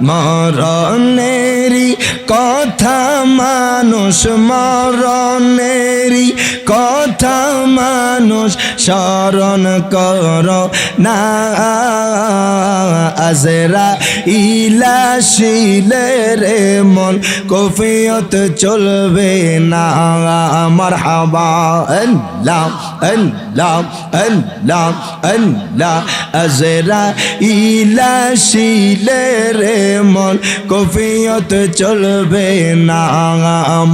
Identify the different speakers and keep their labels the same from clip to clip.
Speaker 1: মরণেরি কথা মানুষ মরণেরি কথা মানুষ স্মরণ কর না আজরাইল আসিলে রে মন কফিয়ত চলবে না মারহাবা আল্লাহ আল্লাহ আল্লাহ আল্লাহ আজরাইল আসিলে রে মন কফিয়ত চলবে না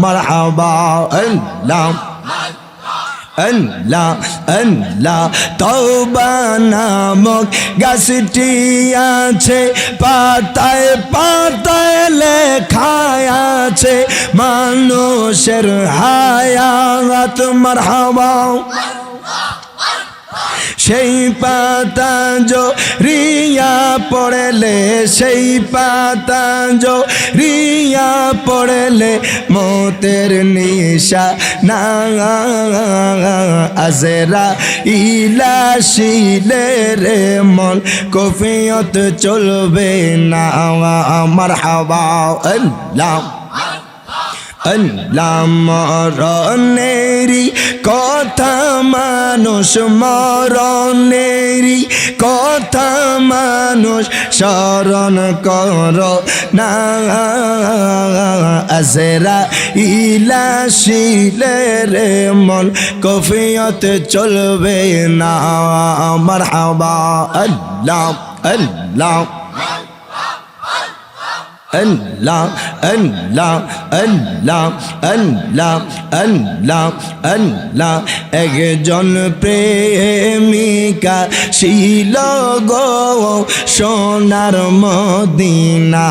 Speaker 1: মারহাবা আল্লাহ আল্লাহ আল্লাহ তওবা নামক গাছটি আছে পাতায় পাতায় লেখা আছে মানুষের হায়াত মারহাবা সেই পাতা রিয়া পড়লে সেই পাতা রিয়া পড়লে মতের নিশা না আজরাইল আসিলে রে মন কফিয়ত চলবে না মারহাবা আল্লাহ আল্লাহ মরণেরি কথা মানুষ মরণেরি কথা মানুষ স্মরণ কর না আজরাইল আসিলে রে মন কফিয়ত চলবে না মারহাবা আল্লাহ আল্লাহ আল্লাহ আল্লাহ আল্লাহ আল্লাহ আল্লাহ আল্লাহ একজন প্রেমিকা ছিল গো সোনার মদিনা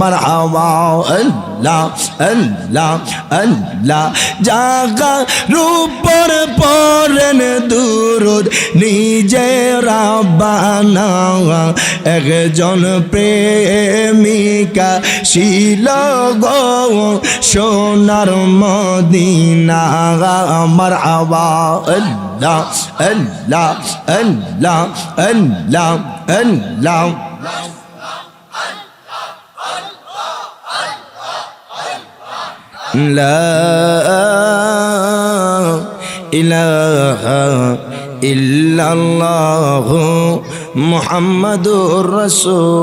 Speaker 1: মারহাবা আল্লাহ আল্লাহ আল্লাহ জাগা রূপর পরেন দুরুদ নিজে রাব্বানা একজন প্রেমিকা ছিল গো সোনার মদিনা মারহাবা আল্লাহ আল্লাহ আল্লাহ আল্লাহ আল্লাহ লা ইলাহা ইল্লাল্লাহু মুহাম্মাদুর রাসূল